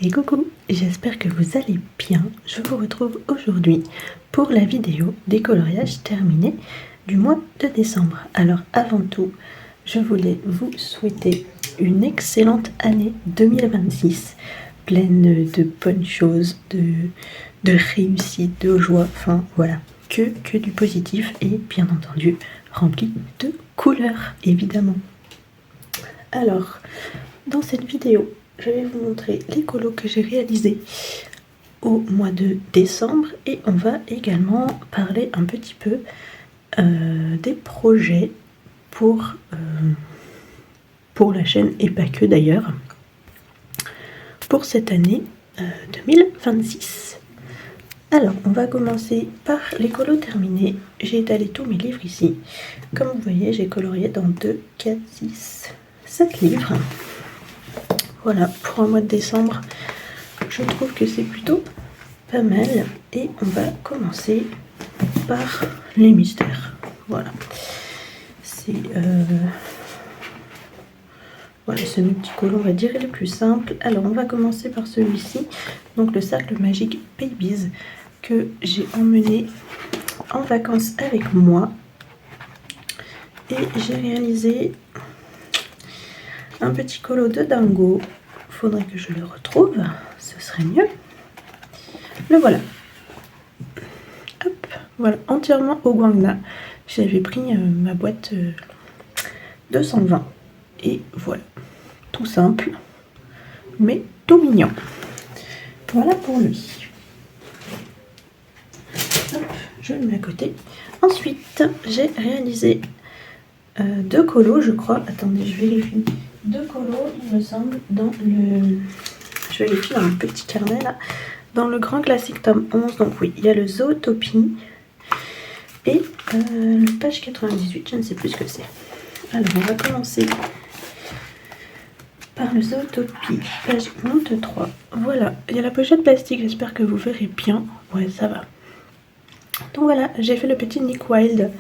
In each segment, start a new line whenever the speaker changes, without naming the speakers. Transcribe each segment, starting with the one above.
Et coucou, j'espère que vous allez bien. Je vous retrouve aujourd'hui pour la vidéo des coloriages terminés du mois de décembre. Alors avant tout, je voulais vous souhaiter une excellente année 2026, pleine de bonnes choses, de réussite, de joie, enfin voilà, que du positif et bien entendu rempli de couleurs évidemment. Alors, dans cette vidéo, je vais vous montrer les colos que j'ai réalisés au mois de décembre et on va également parler un petit peu des projets pour la chaîne et pas que d'ailleurs pour cette année 2026. Alors, on va commencer par les colos terminés. J'ai étalé tous mes livres ici. Comme vous voyez, j'ai colorié dans 2, 4, 6, 7 livres. Voilà, pour un mois de décembre, je trouve que c'est plutôt pas mal. Et on va commencer par les mystères. Voilà. C'est voilà, c'est mes petits colos, on va dire, les plus simples. Alors, on va commencer par celui-ci. Donc, le cercle magique Babies que j'ai emmené en vacances avec moi. Et j'ai réalisé un petit colo de dingo. Faudrait que je le retrouve, ce serait mieux. Le voilà. Hop, voilà, entièrement au guangna. J'avais pris ma boîte 220. Et voilà, tout simple, mais tout mignon. Voilà pour lui. Hop, je le mets à côté. Ensuite, j'ai réalisé 2 colos, je crois. Attendez, je vérifie. 2 colos, il me semble, dans le... Je vérifie dans le petit carnet, là. Dans le grand classique tome 11. Donc oui, il y a le Zootopie et le page 98, je ne sais plus ce que c'est. Alors, on va commencer par le Zootopie, page 23. Voilà, il y a la pochette plastique, j'espère que vous verrez bien. Ouais, ça va. Donc voilà, j'ai fait le petit Nick Wilde.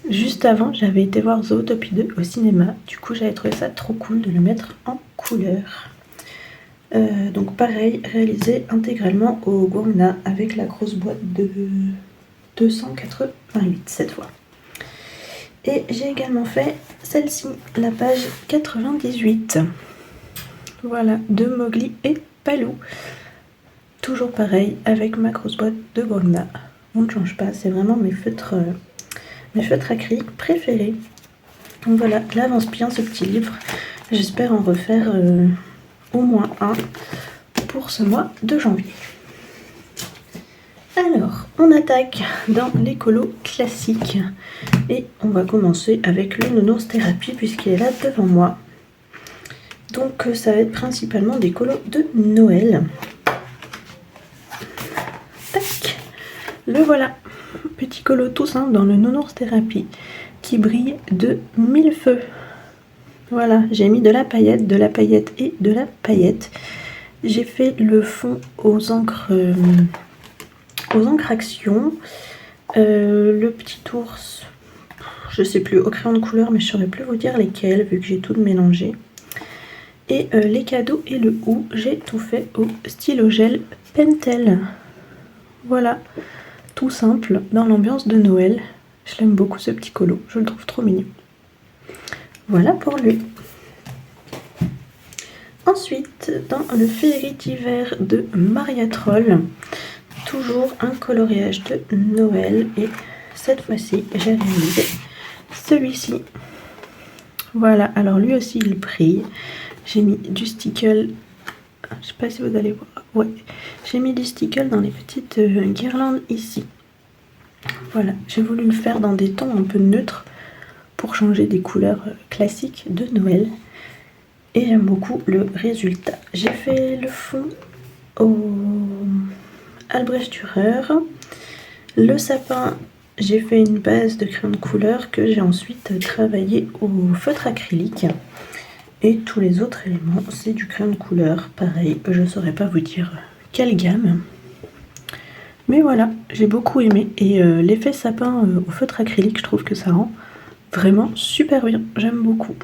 Juste avant, j'avais été voir Zootopie 2 au cinéma. Du coup, j'avais trouvé ça trop cool de le mettre en couleur. Donc pareil, réalisé intégralement au guangna avec la grosse boîte de 288 cette fois. Et j'ai également fait celle-ci, la page 98. Voilà, de Mowgli et Baloo. Toujours pareil, avec ma grosse boîte de guangna. On ne change pas, c'est vraiment mes feutres acryliques préférés. Donc voilà, il avance bien ce petit livre. J'espère en refaire au moins un pour ce mois de janvier. Alors, on attaque dans les colos classiques. Et on va commencer avec le Nounours Thérapie puisqu'il est là devant moi. Donc ça va être principalement des colos de Noël. Tac, le voilà. Petit colo tout simple dans le Nounours Thérapie qui brille de 1000 feux. Voilà, j'ai mis de la paillette et de la paillette. J'ai fait le fond aux encres action. Le petit ours, je sais plus, au crayon de couleur, mais je saurais plus vous dire lesquels vu que j'ai tout mélangé. Et les cadeaux et le hou, j'ai tout fait au stylo gel Pentel. Voilà, tout simple, dans l'ambiance de Noël. Je l'aime beaucoup ce petit colo, je le trouve trop mignon. Voilà pour lui. Ensuite, dans le féerie d'hiver de Maria Troll, toujours un coloriage de Noël. Et cette fois-ci, j'ai réalisé celui-ci. Voilà, alors lui aussi, il brille. J'ai mis du stickle. Je sais pas si vous allez voir. Ouais, j'ai mis du stickle dans les petites guirlandes ici. Voilà, j'ai voulu le faire dans des tons un peu neutres pour changer des couleurs classiques de Noël. Et j'aime beaucoup le résultat. J'ai fait le fond au Albrecht Dürer. Le sapin, j'ai fait une base de crayon de couleur que j'ai ensuite travaillé au feutre acrylique. Et tous les autres éléments, c'est du crayon de couleur. Pareil, je ne saurais pas vous dire quelle gamme. Mais voilà, j'ai beaucoup aimé. Et l'effet sapin au feutre acrylique, je trouve que ça rend vraiment super bien. J'aime beaucoup.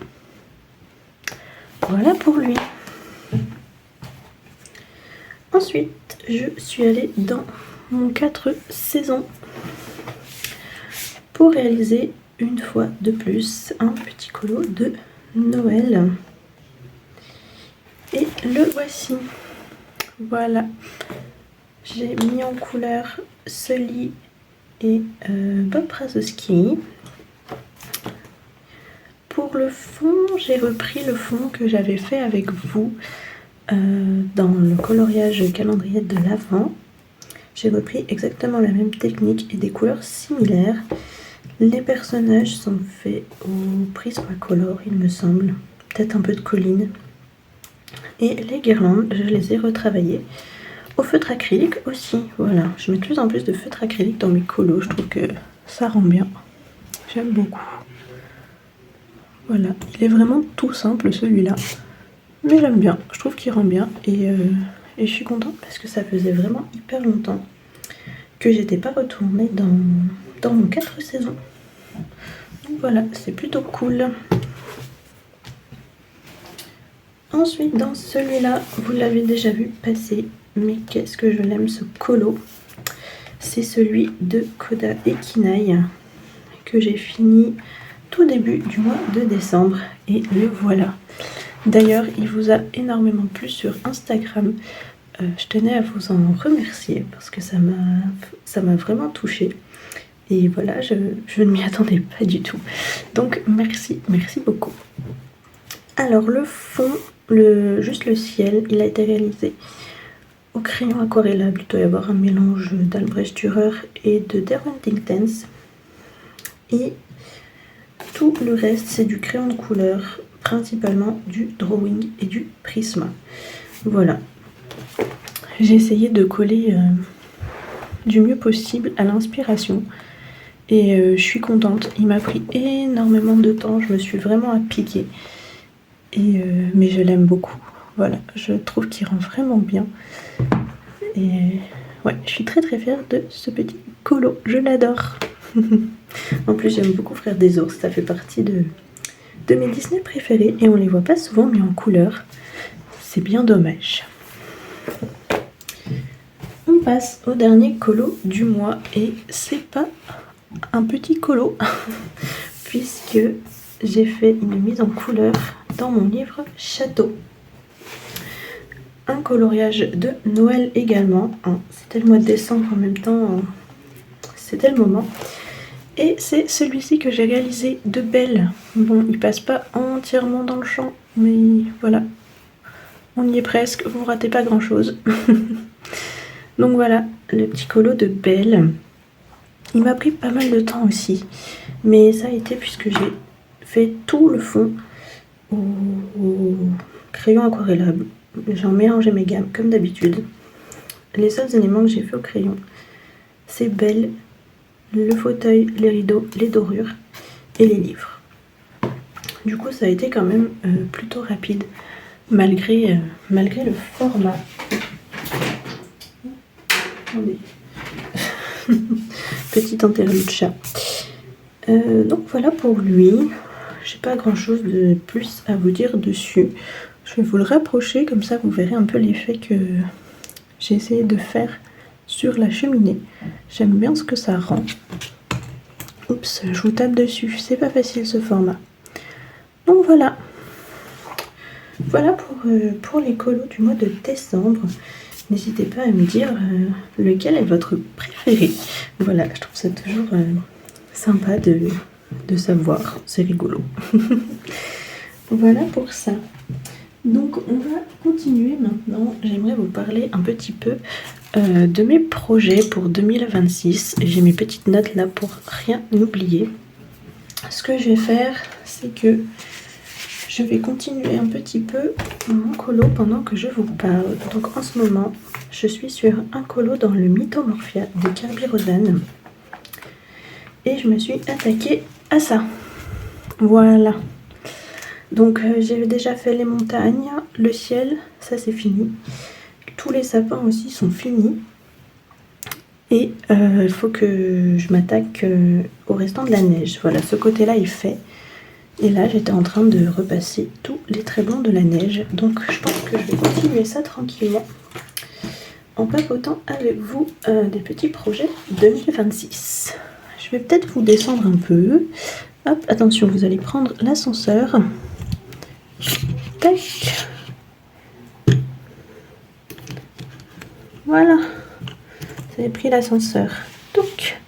Voilà pour lui. Ensuite, je suis allée dans mon 4 saisons pour réaliser une fois de plus un petit colo de Noël. Et le voici. Voilà. J'ai mis en couleur Sully et Bob Razowski. Pour le fond, j'ai repris le fond que j'avais fait avec vous dans le coloriage calendrier de l'Avent. J'ai repris exactement la même technique et des couleurs similaires. Les personnages sont faits au Prismacolor, il me semble. Peut-être un peu de colline. Et les guirlandes, je les ai retravaillées au feutre acrylique aussi. Voilà, je mets de plus en plus de feutre acrylique dans mes colos. Je trouve que ça rend bien. J'aime beaucoup. Voilà, il est vraiment tout simple celui-là. Mais j'aime bien, je trouve qu'il rend bien. Et je suis contente parce que ça faisait vraiment hyper longtemps que j'étais pas retournée dans mon 4 saisons. Donc voilà, c'est plutôt cool. Ensuite, dans celui-là, vous l'avez déjà vu passer, mais qu'est-ce que je l'aime ce colo. C'est celui de Coda et Kinaï que j'ai fini tout début du mois de décembre. Et le voilà. D'ailleurs, il vous a énormément plu sur Instagram. Je tenais à vous en remercier parce que ça m'a vraiment touchée. Et voilà, je ne m'y attendais pas du tout. Donc merci beaucoup. Alors le fond, juste le ciel, il a été réalisé au crayon aquarellable. Il doit y avoir un mélange d'Albrecht Dürer et de Derwent Inktense. Et tout le reste, c'est du crayon de couleur, principalement du drawing et du prisma. Voilà. J'ai essayé de coller du mieux possible à l'inspiration. Et je suis contente. Il m'a pris énormément de temps. Je me suis vraiment appliquée. Mais je l'aime beaucoup. Voilà, je trouve qu'il rend vraiment bien. Et ouais, je suis très fière de ce petit colo. Je l'adore. En plus, j'aime beaucoup Frères des ours. Ça fait partie de mes Disney préférés. Et on les voit pas souvent, mais en couleur. C'est bien dommage. On passe au dernier colo du mois. Et c'est pas un petit colo. Puisque j'ai fait une mise en couleur dans mon livre Château. Un coloriage de Noël également. C'était le mois de décembre en même temps. C'était le moment. Et c'est celui-ci que j'ai réalisé de Belle. Bon, il passe pas entièrement dans le champ, mais voilà. On y est presque, vous ratez pas grand-chose. Donc voilà, le petit colo de Belle. Il m'a pris pas mal de temps aussi. Mais ça a été puisque j'ai fait tout le fond au crayon aquarellable. J'ai mélangé mes gammes comme d'habitude. Les seuls éléments que j'ai fait au crayon, c'est Belle, le fauteuil, les rideaux, les dorures et les livres. Du coup, ça a été quand même plutôt rapide, malgré le format. Attendez. Petit interlude chat. Donc voilà pour lui. J'ai pas grand chose de plus à vous dire dessus. Je vais vous le rapprocher, comme ça vous verrez un peu l'effet que j'ai essayé de faire sur la cheminée. J'aime bien ce que ça rend. Oups, je vous tape dessus, c'est pas facile ce format. Donc voilà. Voilà pour les colos du mois de décembre. N'hésitez pas à me dire lequel est votre préféré. Voilà, je trouve ça toujours sympa de savoir, c'est rigolo. Voilà pour ça. Donc on va continuer maintenant. J'aimerais vous parler un petit peu de mes projets pour 2026. J'ai mes petites notes là pour rien oublier. Ce que je vais faire, c'est que je vais continuer un petit peu mon colo pendant que je vous parle. Donc en ce moment, je suis sur un colo dans le Mythomorphia de Kirby Rodan. Et je me suis attaquée à ça. Voilà. Donc j'ai déjà fait les montagnes, le ciel, ça c'est fini. Tous les sapins aussi sont finis. Et il faut que je m'attaque au restant de la neige. Voilà, ce côté-là est fait. Et là, j'étais en train de repasser tous les traits blancs de la neige. Donc je pense que je vais continuer ça tranquillement. en papotant avec vous des petits projets 2026. Je vais peut-être vous descendre un peu. Hop, attention, vous allez prendre l'ascenseur. Tac. Voilà. Vous avez pris l'ascenseur. Donc,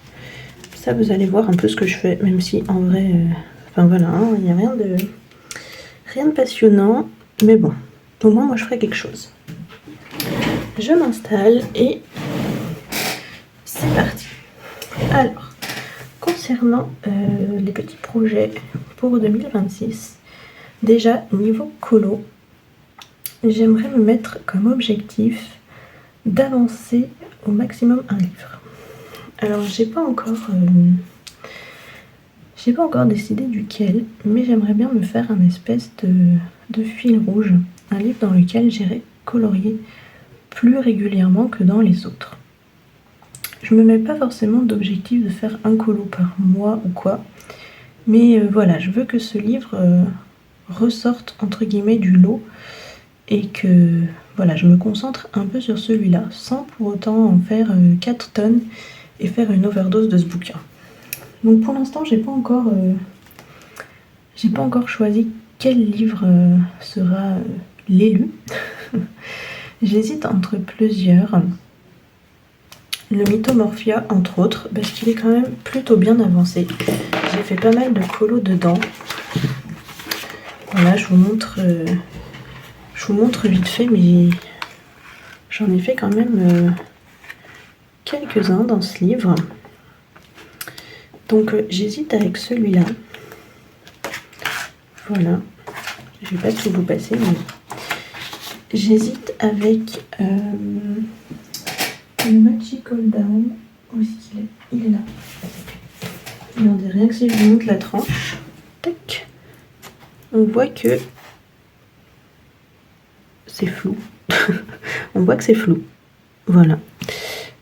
ça, vous allez voir un peu ce que je fais, même si en vrai, enfin voilà, il n'y a rien de passionnant, mais bon, au moins moi je ferai quelque chose. Je m'installe et c'est parti. Alors, concernant les petits projets pour 2026, déjà niveau colo, j'aimerais me mettre comme objectif d'avancer au maximum un livre. Alors j'ai pas encore décidé duquel, mais j'aimerais bien me faire un espèce de fil rouge, un livre dans lequel j'irai colorier plus régulièrement que dans les autres. Je me mets pas forcément d'objectif de faire un colo par mois ou quoi, mais voilà, je veux que ce livre ressorte entre guillemets du lot et que voilà, je me concentre un peu sur celui-là, sans pour autant en faire 4 tonnes et faire une overdose de ce bouquin. Donc pour l'instant, j'ai pas encore choisi quel livre sera l'élu. J'hésite entre plusieurs. Le Mythomorphia, entre autres, parce qu'il est quand même plutôt bien avancé. J'ai fait pas mal de colos dedans. Voilà, je vous montre vite fait, mais j'en ai fait quand même quelques-uns dans ce livre. Donc j'hésite avec celui-là. Voilà. Je vais pas tout vous passer, mais j'hésite avec le Magical Down. Où est-ce qu'il est? Il est là. Regardez, rien que si je vous montre la tranche, tac, on voit que c'est flou. On voit que c'est flou. Voilà.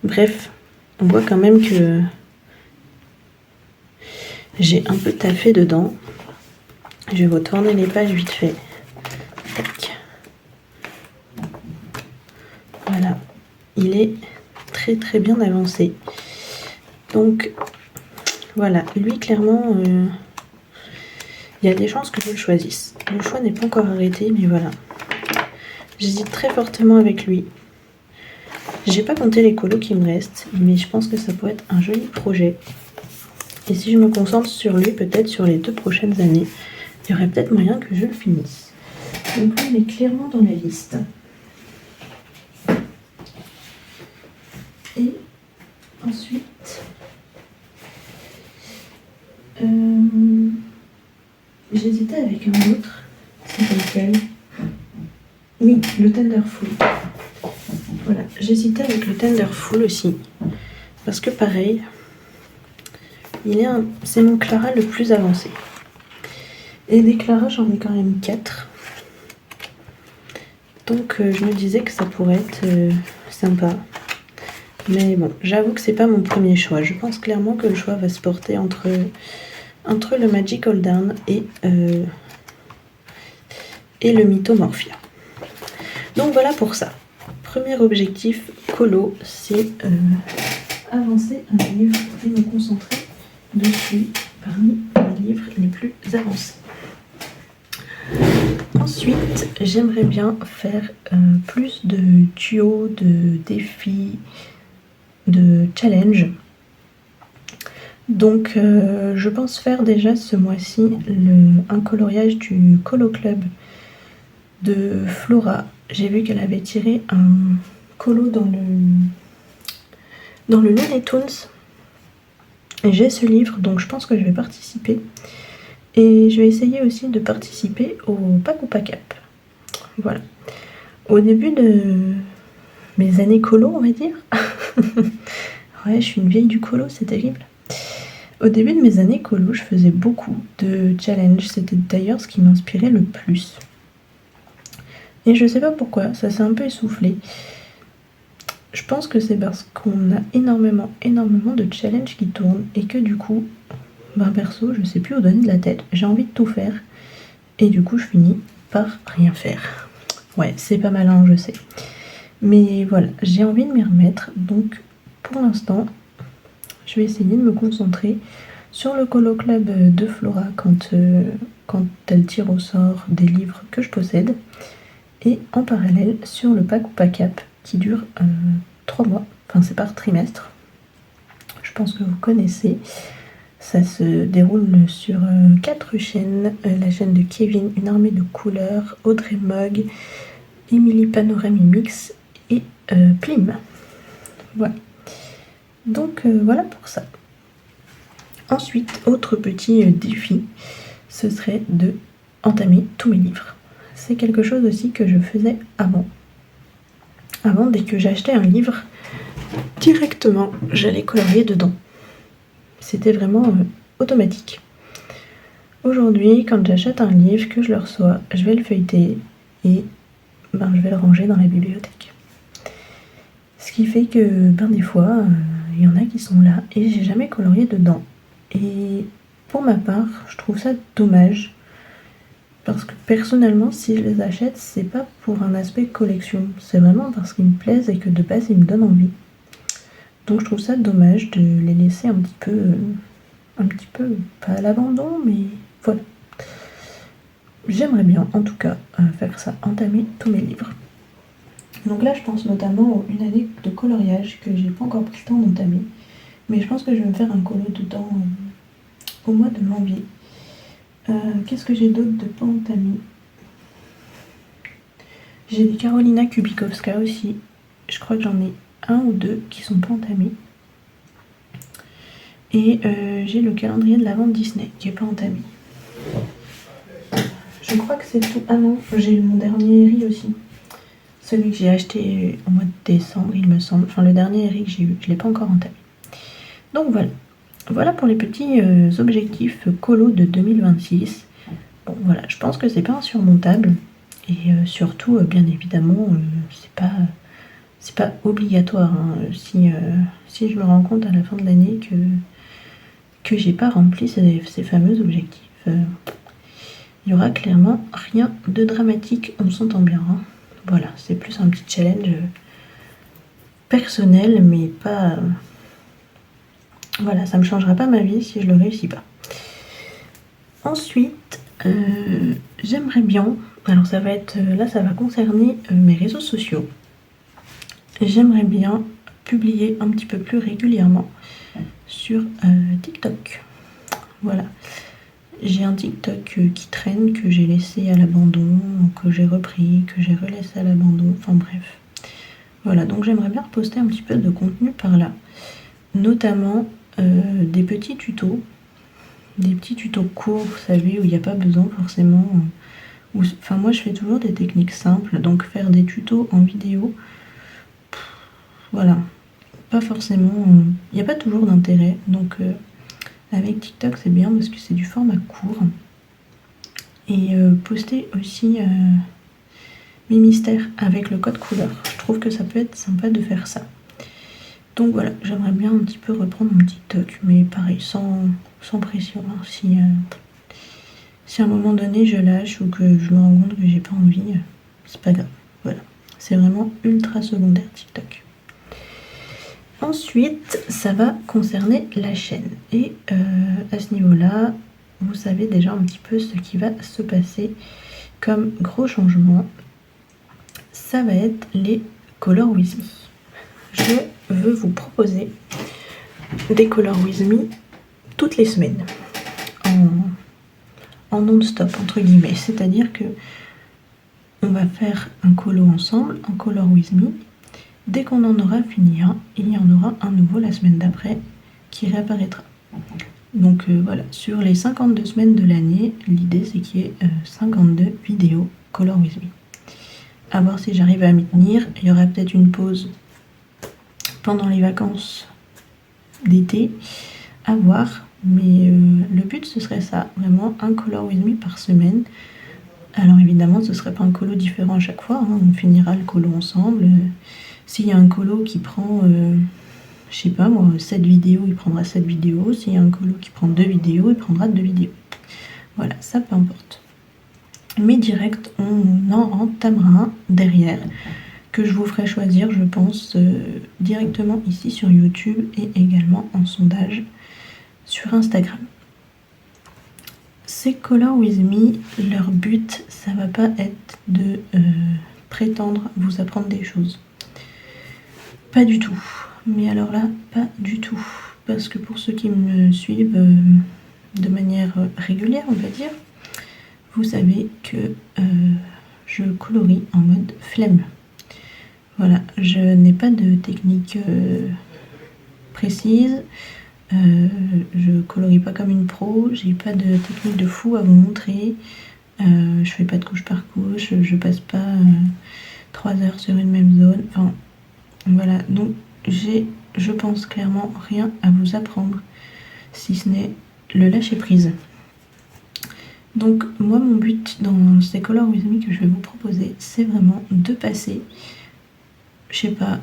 Bref, on voit quand même que j'ai un peu taffé dedans. Je vais vous tourner les pages vite fait. Tac. Voilà. Il est très très bien avancé. Donc voilà, lui clairement, il y a des chances que je le choisisse. Le choix n'est pas encore arrêté, mais voilà. J'hésite très fortement avec lui. J'ai pas compté les colos qui me restent, mais je pense que ça pourrait être un joli projet. Et si je me concentre sur lui, peut-être sur les 2 prochaines années, il y aurait peut-être moyen que je le finisse. Donc lui, il est clairement dans la liste. Et ensuite, j'hésitais avec un autre. C'est lequel? Oui, le Tenderful. Voilà, j'hésitais avec le Tenderful aussi. Parce que pareil, c'est mon Clara le plus avancé. Et des Clara, j'en ai quand même 4. Donc je me disais que ça pourrait être sympa. Mais bon, j'avoue que c'est pas mon premier choix. Je pense clairement que le choix va se porter entre le Magical Down et le Mythomorphia. Donc voilà pour ça. Premier objectif colo, c'est avancer un livre et me concentrer dessus parmi les livres les plus avancés. Ensuite, j'aimerais bien faire plus de duos, de défis, de challenge. Donc je pense faire déjà ce mois-ci un coloriage du Colo Club de Flora. J'ai vu qu'elle avait tiré un colo dans le Looney Tunes. J'ai ce livre, donc je pense que je vais participer. Et je vais essayer aussi de participer au Pack ou Pack Up. Voilà. Au début de mes années colo, on va dire. Ouais, je suis une vieille du colo, c'est terrible. Au début de mes années colo, je faisais beaucoup de challenges. C'était d'ailleurs ce qui m'inspirait le plus. Et je sais pas pourquoi, ça s'est un peu essoufflé. Je pense que c'est parce qu'on a énormément de challenges qui tournent et que du coup, perso, je sais plus où donner de la tête. J'ai envie de tout faire et du coup, je finis par rien faire. Ouais, c'est pas malin, je sais. Mais voilà, j'ai envie de m'y remettre, donc pour l'instant, je vais essayer de me concentrer sur le Colo Club de Flora quand elle tire au sort des livres que je possède, et en parallèle sur le pack ou pack up qui dure 3 mois, enfin c'est par trimestre. Je pense que vous connaissez. Ça se déroule sur 4 chaînes. La chaîne de Kevin, Une armée de couleurs, Audrey Mogg, Emily Panorami Mix et Plim. Voilà. Donc voilà pour ça. Ensuite, autre petit défi, ce serait de entamer tous mes livres. C'est quelque chose aussi que je faisais avant. Avant, dès que j'achetais un livre, directement, j'allais colorier dedans. C'était vraiment automatique. Aujourd'hui, quand j'achète un livre, que je le reçois, je vais le feuilleter et je vais le ranger dans la bibliothèque. Ce qui fait que des fois, il y en a qui sont là et j'ai jamais colorié dedans. Et pour ma part, je trouve ça dommage. Parce que personnellement, si je les achète, c'est pas pour un aspect collection. C'est vraiment parce qu'ils me plaisent et que de base, ils me donnent envie. Donc je trouve ça dommage de les laisser un petit peu, pas à l'abandon, mais voilà. J'aimerais bien, en tout cas, faire ça, entamer tous mes livres. Donc là, je pense notamment à une année de coloriage que j'ai pas encore pris le temps d'entamer. Mais je pense que je vais me faire un colo dedans au mois de janvier. Qu'est-ce que j'ai d'autre de pas entamé? J'ai des Karolina Kubikowska aussi. Je crois que j'en ai 1 ou 2 qui sont pas entamés. Et j'ai le calendrier de la vente Disney qui est pas entamé. Je crois que c'est tout. Ah non, j'ai mon dernier Harry aussi. Celui que j'ai acheté au mois de décembre, il me semble. Enfin, le dernier Harry que j'ai eu, je l'ai pas encore entamé. Donc voilà. Voilà pour les petits objectifs colo de 2026. Bon voilà, je pense que c'est pas insurmontable. Et surtout, bien évidemment, c'est pas obligatoire. Hein. Si je me rends compte à la fin de l'année que j'ai pas rempli ces fameux objectifs, il y aura clairement rien de dramatique, on s'entend bien. Hein. Voilà, c'est plus un petit challenge personnel, mais pas... Voilà, ça me changera pas ma vie si je le réussis pas. Ensuite, j'aimerais bien... Alors ça va concerner mes réseaux sociaux. J'aimerais bien publier un petit peu plus régulièrement sur TikTok. Voilà. J'ai un TikTok qui traîne, que j'ai laissé à l'abandon, que j'ai repris, que j'ai relaissé à l'abandon, enfin bref. Voilà, donc j'aimerais bien reposter un petit peu de contenu par là. Notamment des petits tutos courts, vous savez, où il n'y a pas besoin forcément... Enfin moi je fais toujours des techniques simples, donc faire des tutos en vidéo, voilà, pas forcément... Il n'y a pas toujours d'intérêt, donc... Avec TikTok, c'est bien parce que c'est du format court. Et poster aussi mes mystères avec le code couleur. Je trouve que ça peut être sympa de faire ça. Donc voilà, j'aimerais bien un petit peu reprendre mon TikTok. Mais pareil, sans pression. Hein. Si à un moment donné je lâche ou que je me rends compte que j'ai pas envie, c'est pas grave. Voilà, c'est vraiment ultra secondaire TikTok. Ensuite, ça va concerner la chaîne. Et à ce niveau-là, vous savez déjà un petit peu ce qui va se passer comme gros changement. Ça va être les Color With Me. Je veux vous proposer des Color With Me toutes les semaines. En non-stop, entre guillemets. C'est-à-dire que on va faire un colo ensemble, un Color With Me. Dès qu'on en aura fini un, il y en aura un nouveau la semaine d'après qui réapparaîtra. Donc voilà, sur les 52 semaines de l'année, l'idée c'est qu'il y ait 52 vidéos Color With Me. À voir si j'arrive à m'y tenir. Il y aura peut-être une pause pendant les vacances d'été, à voir. Mais le but ce serait ça, vraiment un Color With Me par semaine. Alors évidemment ce serait pas un colo différent à chaque fois, hein. On finira le colo ensemble. S'il y a un colo qui prend, je sais pas moi, 7 vidéos, il prendra 7 vidéos. S'il y a un colo qui prend 2 vidéos, il prendra 2 vidéos. Voilà, ça peu importe. Mais direct, on en entamera un derrière. que je vous ferai choisir, je pense, directement ici sur YouTube et également en sondage sur Instagram. Ces Color With Me, leur but, ça va pas être de prétendre vous apprendre des choses. Pas du tout. Mais alors là, pas du tout. Parce que pour ceux qui me suivent de manière régulière, on va dire, vous savez que je colorie en mode flemme. Voilà, je n'ai pas de technique précise. Je colorie pas comme une pro, j'ai pas de technique de fou à vous montrer. Je fais pas de couche par couche, je passe pas 3 heures sur une même zone. Enfin, voilà, donc j'ai, je pense clairement, rien à vous apprendre, si ce n'est le lâcher prise. Donc moi, mon but dans ces Color With Me que je vais vous proposer, c'est vraiment de passer, je sais pas,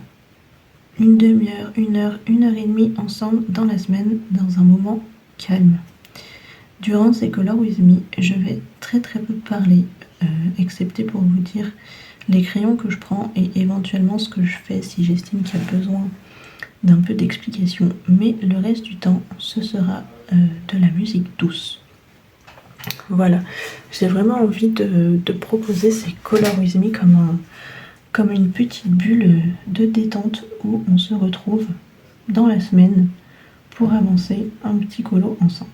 une demi-heure, 1 heure et demie ensemble dans la semaine, dans un moment calme. Durant ces Color With Me, je vais très peu parler, excepté pour vous dire les crayons que je prends et éventuellement ce que je fais si j'estime qu'il y a besoin d'un peu d'explication. Mais le reste du temps, ce sera de la musique douce. Voilà, j'ai vraiment envie de proposer ces Color With Me comme une petite bulle de détente où on se retrouve dans la semaine pour avancer un petit colo ensemble.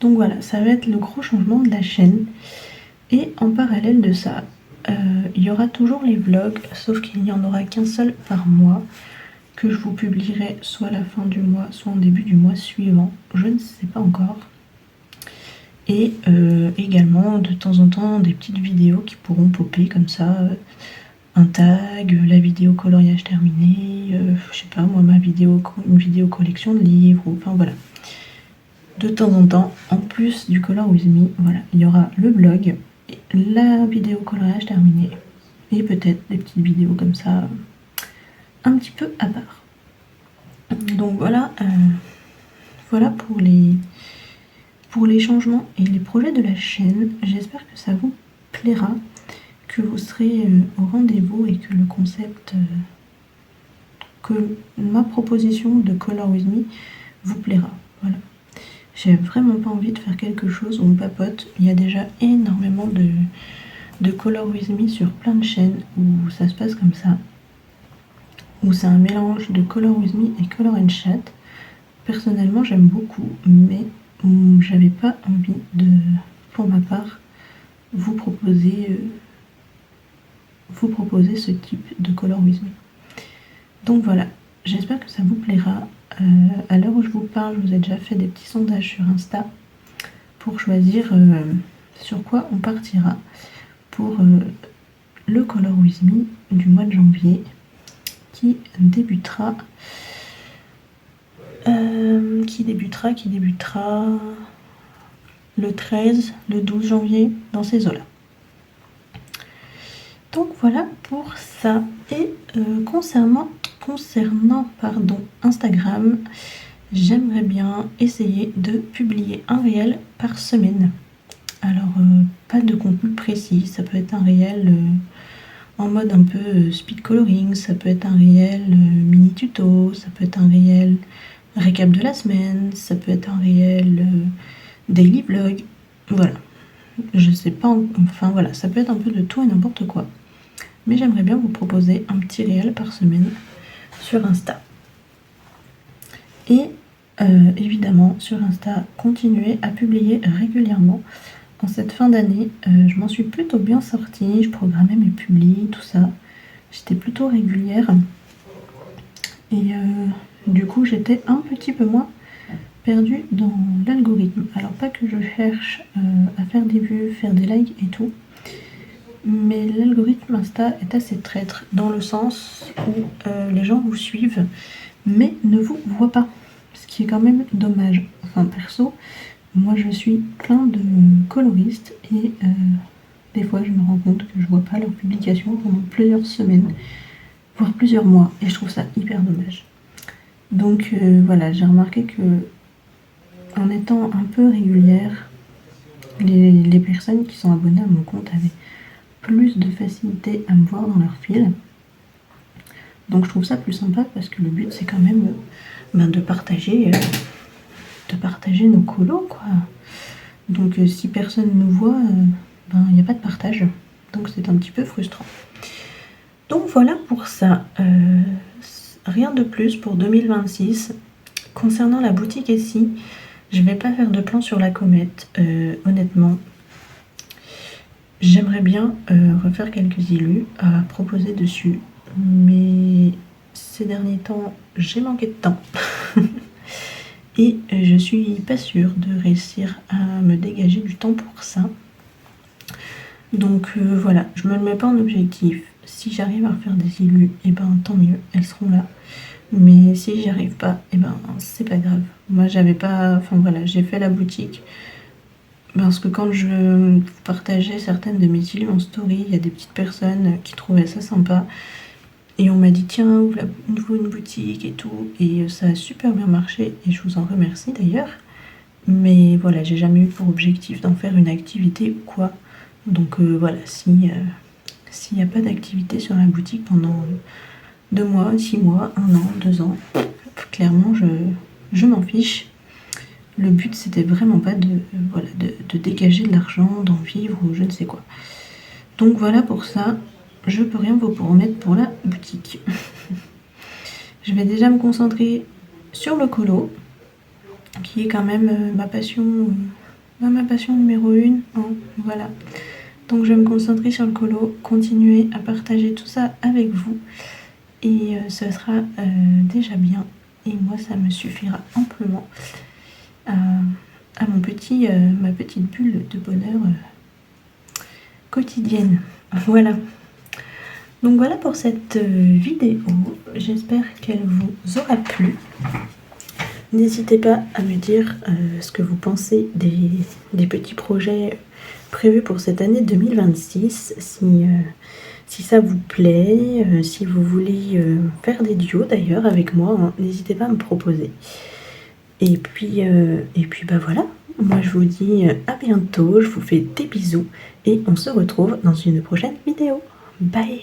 Donc voilà, ça va être le gros changement de la chaîne. Et en parallèle de ça, il y aura toujours les vlogs, sauf qu'il n'y en aura qu'un seul par mois, que je vous publierai soit à la fin du mois, soit en début du mois suivant. Je ne sais pas encore. Et également de temps en temps des petites vidéos qui pourront popper comme ça, un tag, la vidéo coloriage terminée, je sais pas moi, une vidéo collection de livres, enfin voilà. De temps en temps, en plus du Color With Me, voilà, il y aura le blog, la vidéo coloriage terminée et peut-être des petites vidéos comme ça, un petit peu à part. Donc voilà, voilà pour les changements et les projets de la chaîne. J'espère que ça vous plaira, que vous serez au rendez-vous et que le concept, que ma proposition de Color With Me vous plaira. Voilà. J'ai vraiment pas envie de faire quelque chose où on papote. Il y a déjà énormément de Color With Me sur plein de chaînes où ça se passe comme ça, où c'est un mélange de Color With Me et Color and Chat. Personnellement, j'aime beaucoup, mais j'avais pas envie de, pour ma part, vous proposer ce type de Color With Me. Donc voilà, j'espère que ça vous plaira. À l'heure où je vous parle, je vous ai déjà fait des petits sondages sur Insta pour choisir sur quoi on partira pour le Color With Me du mois de janvier qui débutera le 13, le 12 janvier, dans ces eaux-là. Donc voilà pour ça. Et concernant Instagram, j'aimerais bien essayer de publier un réel par semaine. Alors, pas de contenu précis, ça peut être un réel en mode un peu speed coloring, ça peut être un réel mini tuto, ça peut être un réel récap de la semaine, ça peut être un réel daily vlog, voilà. Je sais pas, enfin voilà, ça peut être un peu de tout et n'importe quoi. Mais j'aimerais bien vous proposer un petit réel par semaine sur Insta. Et évidemment, sur Insta, continuez à publier régulièrement. En cette fin d'année, je m'en suis plutôt bien sortie, je programmais mes publis, tout ça. J'étais plutôt régulière. Et du coup, j'étais un petit peu moins perdue dans l'algorithme. Alors pas que je cherche à faire des vues, faire des likes et tout. Mais l'algorithme Insta est assez traître dans le sens où les gens vous suivent mais ne vous voient pas, ce qui est quand même dommage. Enfin perso, moi je suis plein de coloristes et des fois je me rends compte que je vois pas leurs publications pendant plusieurs semaines, voire plusieurs mois, et je trouve ça hyper dommage. Donc voilà, j'ai remarqué que en étant un peu régulière, les personnes qui sont abonnées à mon compte avaient plus de facilité à me voir dans leur fil. Donc je trouve ça plus sympa parce que le but c'est quand même de partager nos colos, quoi. Donc si personne nous voit, il n'y a pas de partage. Donc c'est un petit peu frustrant. Donc voilà pour ça. Rien de plus pour 2026. Concernant la boutique ici, je vais pas faire de plan sur la comète, honnêtement. J'aimerais bien refaire quelques illus à proposer dessus, mais ces derniers temps, j'ai manqué de temps. Et je suis pas sûre de réussir à me dégager du temps pour ça. Donc voilà, je me le mets pas en objectif. Si j'arrive à refaire des illus, et tant mieux, elles seront là. Mais si j'y arrive pas, c'est pas grave. Moi j'avais pas, j'ai fait la boutique parce que quand je partageais certaines de mes illus en story, il y a des petites personnes qui trouvaient ça sympa et on m'a dit tiens, ouvre une boutique et tout, et ça a super bien marché et je vous en remercie d'ailleurs. Mais voilà, j'ai jamais eu pour objectif d'en faire une activité ou quoi. Donc voilà, s'il n'y a pas d'activité sur la boutique pendant 2 mois, 6 mois, 1 an, 2 ans, clairement je m'en fiche. Le but c'était vraiment pas de dégager de l'argent, d'en vivre ou je ne sais quoi. Donc voilà pour ça, je peux rien vous promettre pour la boutique. Je vais déjà me concentrer sur le colo, qui est quand même ma passion numéro 1. Hein, voilà. Donc je vais me concentrer sur le colo, continuer à partager tout ça avec vous. Et ce sera déjà bien. Et moi, ça me suffira amplement à ma petite bulle de bonheur quotidienne. Voilà. Donc voilà pour cette vidéo. J'espère qu'elle vous aura plu. N'hésitez pas à me dire ce que vous pensez des petits projets prévus pour cette année 2026. Si ça vous plaît, si vous voulez faire des duos d'ailleurs avec moi, hein, n'hésitez pas à me proposer. Et puis voilà, moi je vous dis à bientôt, je vous fais des bisous et on se retrouve dans une prochaine vidéo. Bye!